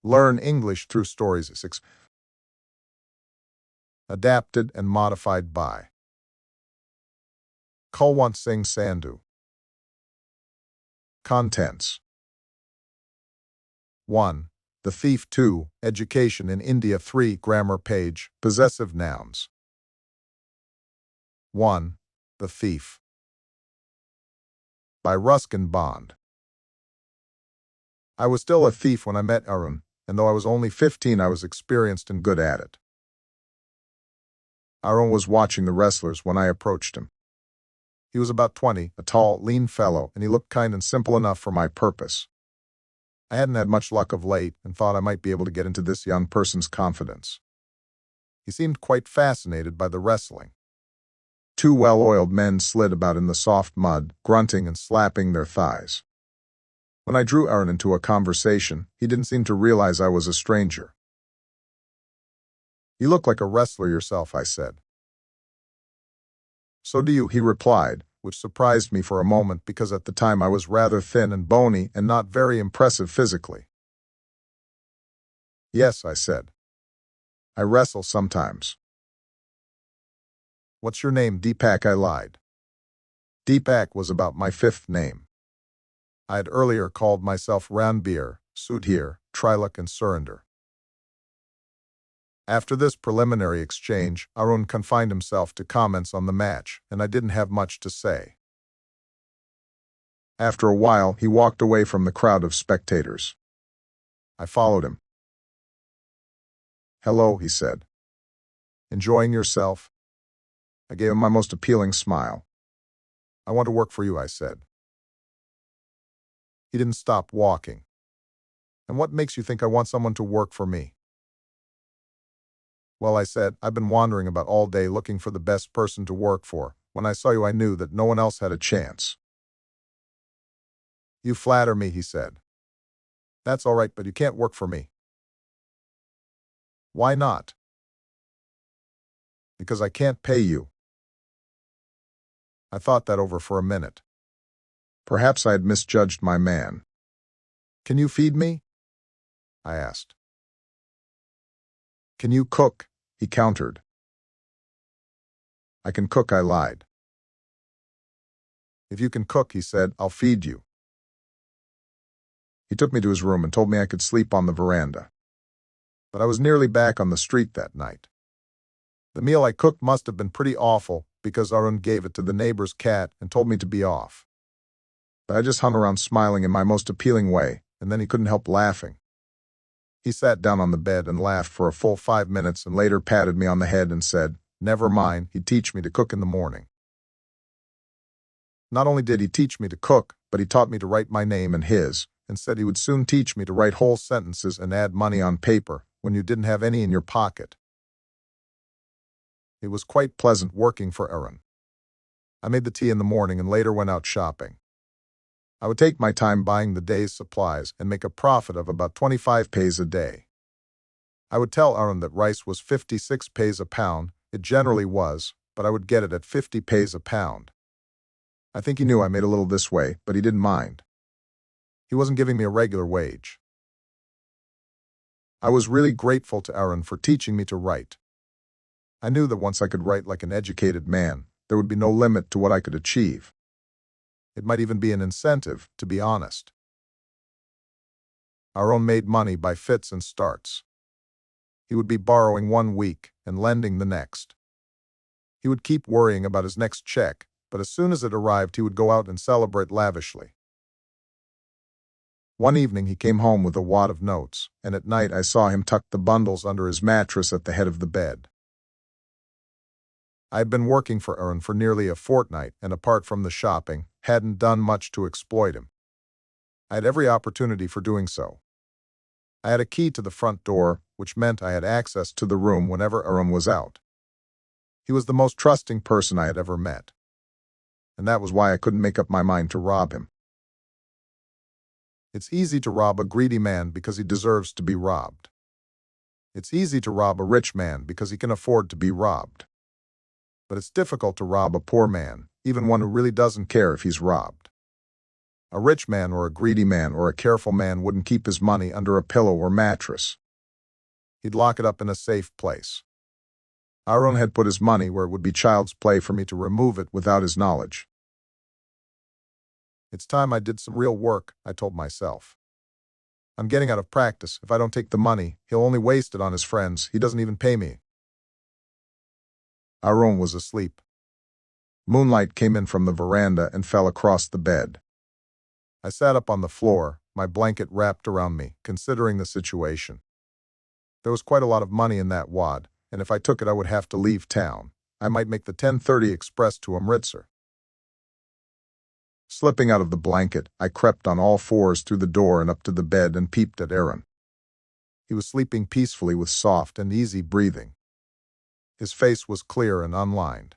Learn English through stories. 6. Adapted and modified by Kulwant Singh Sandhu. Contents. 1. The Thief. 2. Education in India. 3. Grammar page. Possessive nouns. 1. The Thief. By Ruskin Bond. I was still a thief when I met Arun, and though I was only 15, I was experienced and good at it. Arun was watching the wrestlers when I approached him. He was about 20, a tall, lean fellow, and he looked kind and simple enough for my purpose. I hadn't had much luck of late and thought I might be able to get into this young person's confidence. He seemed quite fascinated by the wrestling. Two well-oiled men slid about in the soft mud, grunting and slapping their thighs. When I drew Arun into a conversation, he didn't seem to realize I was a stranger. "You look like a wrestler yourself," I said. "So do you," he replied, which surprised me for a moment because at the time I was rather thin and bony and not very impressive physically. "Yes," I said. "I wrestle sometimes." "What's your name?" "Deepak," I lied. Deepak was about my fifth name. I had earlier called myself Ranbir, Sudhir, Trilok, and Surinder. After this preliminary exchange, Arun confined himself to comments on the match, and I didn't have much to say. After a while, he walked away from the crowd of spectators. I followed him. "Hello," he said. "Enjoying yourself?" I gave him my most appealing smile. "I want to work for you," I said. He didn't stop walking. "And what makes you think I want someone to work for me?" "Well," I said, "I've been wandering about all day looking for the best person to work for. When I saw you, I knew that no one else had a chance." "You flatter me," he said. "That's all right, but you can't work for me." "Why not?" "Because I can't pay you." I thought that over for a minute. Perhaps I had misjudged my man. "Can you feed me?" I asked. "Can you cook?" he countered. "I can cook," I lied. "If you can cook," he said, "I'll feed you." He took me to his room and told me I could sleep on the veranda. But I was nearly back on the street that night. The meal I cooked must have been pretty awful because Arun gave it to the neighbor's cat and told me to be off. But I just hung around smiling in my most appealing way, and then he couldn't help laughing. He sat down on the bed and laughed for a full 5 minutes and later patted me on the head and said, "Never mind, he'd teach me to cook in the morning." Not only did he teach me to cook, but he taught me to write my name and his, and said he would soon teach me to write whole sentences and add money on paper when you didn't have any in your pocket. It was quite pleasant working for Arun. I made the tea in the morning and later went out shopping. I would take my time buying the day's supplies and make a profit of about 25 paise a day. I would tell Arun that rice was 56 paise a pound. It generally was, but I would get it at 50 paise a pound. I think he knew I made a little this way, but he didn't mind. He wasn't giving me a regular wage. I was really grateful to Arun for teaching me to write. I knew that once I could write like an educated man, there would be no limit to what I could achieve. It might even be an incentive, to be honest. Arun made money by fits and starts. He would be borrowing 1 week and lending the next. He would keep worrying about his next check, but as soon as it arrived, he would go out and celebrate lavishly. One evening he came home with a wad of notes, and at night I saw him tuck the bundles under his mattress at the head of the bed. I had been working for Arun for nearly a fortnight, and apart from the shopping, hadn't done much to exploit him. I had every opportunity for doing so. I had a key to the front door, which meant I had access to the room whenever Arun was out. He was the most trusting person I had ever met. And that was why I couldn't make up my mind to rob him. It's easy to rob a greedy man because he deserves to be robbed. It's easy to rob a rich man because he can afford to be robbed. But it's difficult to rob a poor man, even one who really doesn't care if he's robbed. A rich man or a greedy man or a careful man wouldn't keep his money under a pillow or mattress. He'd lock it up in a safe place. Aaron had put his money where it would be child's play for me to remove it without his knowledge. It's time I did some real work, I told myself. I'm getting out of practice. If I don't take the money, he'll only waste it on his friends. He doesn't even pay me. Aaron was asleep. Moonlight came in from the veranda and fell across the bed. I sat up on the floor, my blanket wrapped around me, considering the situation. There was quite a lot of money in that wad, and if I took it I would have to leave town. I might make the 10:30 express to Amritsar. Slipping out of the blanket, I crept on all fours through the door and up to the bed and peeped at Aaron. He was sleeping peacefully with soft and easy breathing. His face was clear and unlined.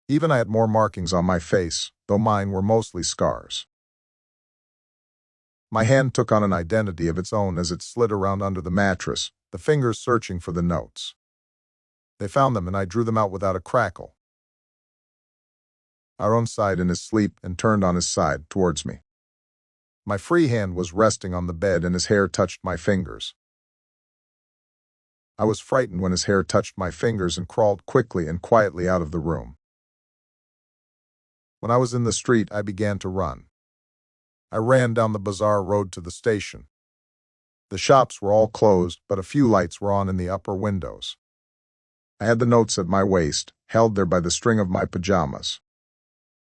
Even I had more markings on my face, though mine were mostly scars. My hand took on an identity of its own as it slid around under the mattress, the fingers searching for the notes. They found them and I drew them out without a crackle. Aaron sighed in his sleep and turned on his side towards me. My free hand was resting on the bed and his hair touched my fingers. I was frightened when his hair touched my fingers and crawled quickly and quietly out of the room. When I was in the street, I began to run. I ran down the bazaar road to the station. The shops were all closed, but a few lights were on in the upper windows. I had the notes at my waist, held there by the string of my pajamas.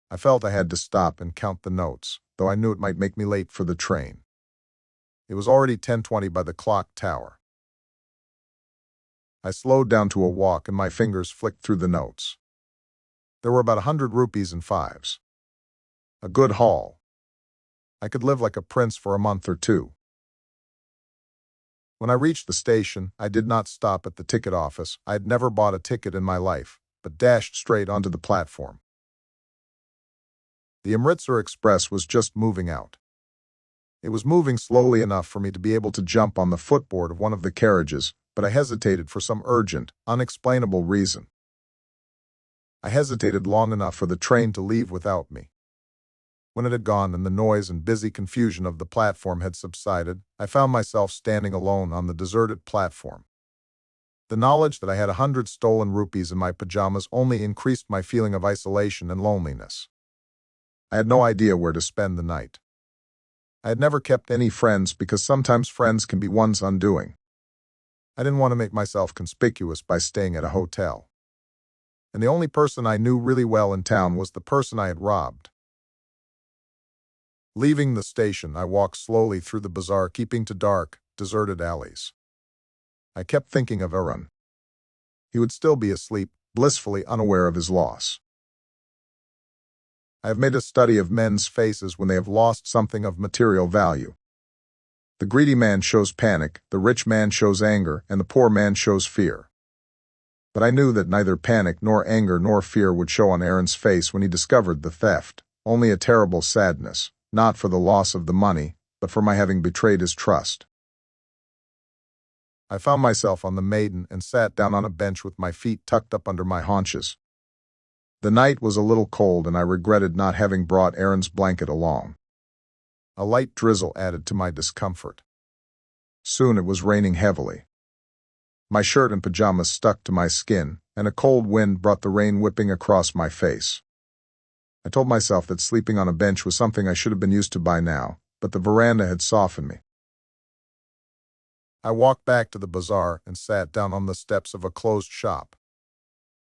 I felt I had to stop and count the notes, though I knew it might make me late for the train. It was already 10:20 by the clock tower. I slowed down to a walk and my fingers flicked through the notes. There were about 100 rupees in fives. A good haul. I could live like a prince for a month or two. When I reached the station, I did not stop at the ticket office. I had never bought a ticket in my life, but dashed straight onto the platform. The Amritsar Express was just moving out. It was moving slowly enough for me to be able to jump on the footboard of one of the carriages, but I hesitated for some urgent, unexplainable reason. I hesitated long enough for the train to leave without me. When it had gone and the noise and busy confusion of the platform had subsided, I found myself standing alone on the deserted platform. The knowledge that I had 100 stolen rupees in my pajamas only increased my feeling of isolation and loneliness. I had no idea where to spend the night. I had never kept any friends because sometimes friends can be one's undoing. I didn't want to make myself conspicuous by staying at a hotel. And the only person I knew really well in town was the person I had robbed. Leaving the station, I walked slowly through the bazaar, keeping to dark, deserted alleys. I kept thinking of Aaron. He would still be asleep, blissfully unaware of his loss. I have made a study of men's faces when they have lost something of material value. The greedy man shows panic, the rich man shows anger, and the poor man shows fear. But I knew that neither panic nor anger nor fear would show on Aaron's face when he discovered the theft, only a terrible sadness, not for the loss of the money, but for my having betrayed his trust. I found myself on the Maiden and sat down on a bench with my feet tucked up under my haunches. The night was a little cold and I regretted not having brought Aaron's blanket along. A light drizzle added to my discomfort. Soon it was raining heavily. My shirt and pajamas stuck to my skin, and a cold wind brought the rain whipping across my face. I told myself that sleeping on a bench was something I should have been used to by now, but the veranda had softened me. I walked back to the bazaar and sat down on the steps of a closed shop.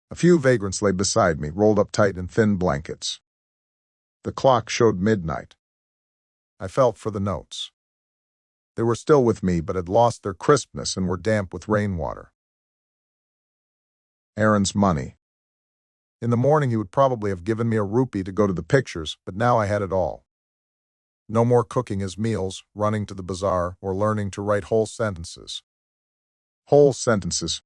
A few vagrants lay beside me, rolled up tight in thin blankets. The clock showed midnight. I felt for the notes. They were still with me, but had lost their crispness and were damp with rainwater. Aaron's money. In the morning he would probably have given me a rupee to go to the pictures, but now I had it all. No more cooking his meals, running to the bazaar, or learning to write whole sentences. Whole sentences.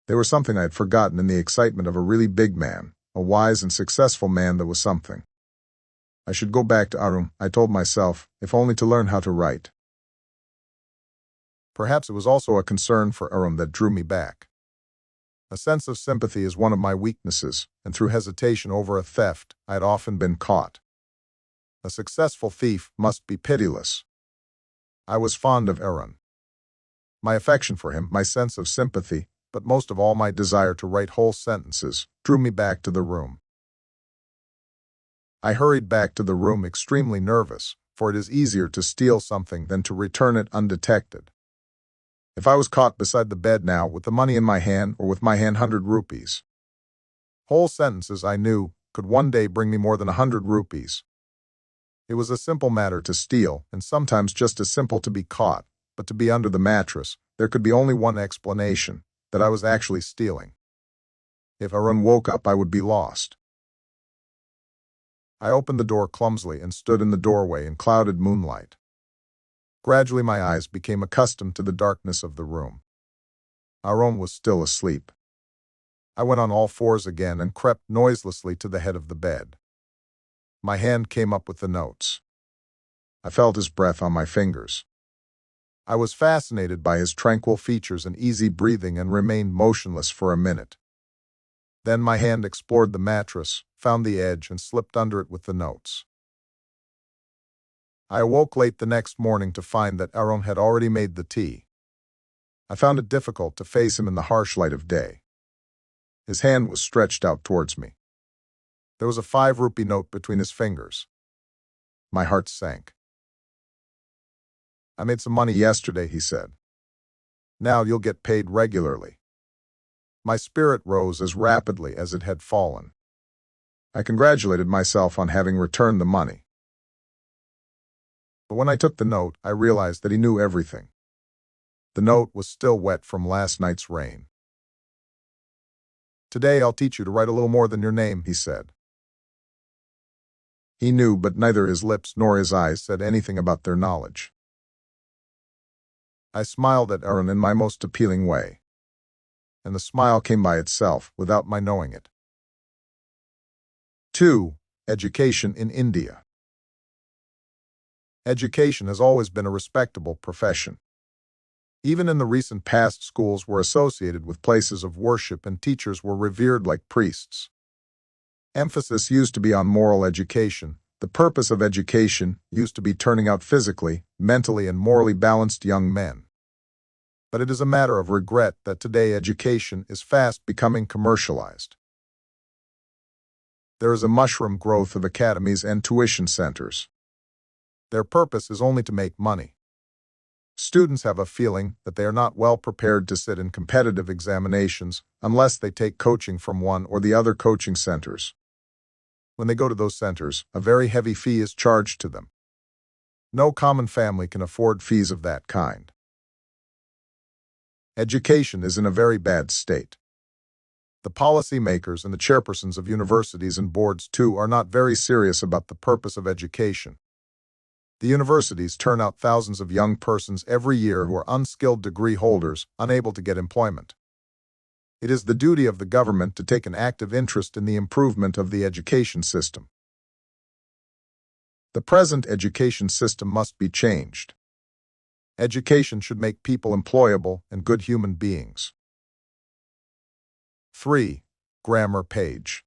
They were something I had forgotten in the excitement of a really big man, a wise and successful man that was something. I should go back to Arum, I told myself, if only to learn how to write. Perhaps it was also a concern for Arum that drew me back. A sense of sympathy is one of my weaknesses, and through hesitation over a theft, I had often been caught. A successful thief must be pitiless. I was fond of Aaron. My affection for him, my sense of sympathy, but most of all my desire to write whole sentences, drew me back to the room. I hurried back to the room extremely nervous, for it is easier to steal something than to return it undetected. If I was caught beside the bed now with the money in my hand or with my hand 100 rupees. Whole sentences, I knew, could one day bring me more than 100 rupees. It was a simple matter to steal, and sometimes just as simple to be caught, but to be under the mattress, there could be only one explanation, that I was actually stealing. If Arun woke up, I would be lost. I opened the door clumsily and stood in the doorway in clouded moonlight. Gradually my eyes became accustomed to the darkness of the room. Arun was still asleep. I went on all fours again and crept noiselessly to the head of the bed. My hand came up with the notes. I felt his breath on my fingers. I was fascinated by his tranquil features and easy breathing and remained motionless for a minute. Then my hand explored the mattress, found the edge, and slipped under it with the notes. I awoke late the next morning to find that Aaron had already made the tea. I found it difficult to face him in the harsh light of day. His hand was stretched out towards me. There was a 5-rupee note between his fingers. My heart sank. "I made some money yesterday," he said. "Now you'll get paid regularly." My spirit rose as rapidly as it had fallen. I congratulated myself on having returned the money. But when I took the note, I realized that he knew everything. The note was still wet from last night's rain. "Today I'll teach you to write a little more than your name," he said. He knew, but neither his lips nor his eyes said anything about their knowledge. I smiled at Aaron in my most appealing way, and the smile came by itself without my knowing it. 2. Education in India. Education has always been a respectable profession. Even in the recent past, schools were associated with places of worship and teachers were revered like priests. Emphasis used to be on moral education. The purpose of education used to be turning out physically, mentally, and morally balanced young men. But it is a matter of regret that today education is fast becoming commercialized. There is a mushroom growth of academies and tuition centers. Their purpose is only to make money. Students have a feeling that they are not well prepared to sit in competitive examinations unless they take coaching from one or the other coaching centers. When they go to those centers, a very heavy fee is charged to them. No common family can afford fees of that kind. Education is in a very bad state. The policymakers and the chairpersons of universities and boards, too, are not very serious about the purpose of education. The universities turn out thousands of young persons every year who are unskilled degree holders, unable to get employment. It is the duty of the government to take an active interest in the improvement of the education system. The present education system must be changed. Education should make people employable and good human beings. 3. Grammar page.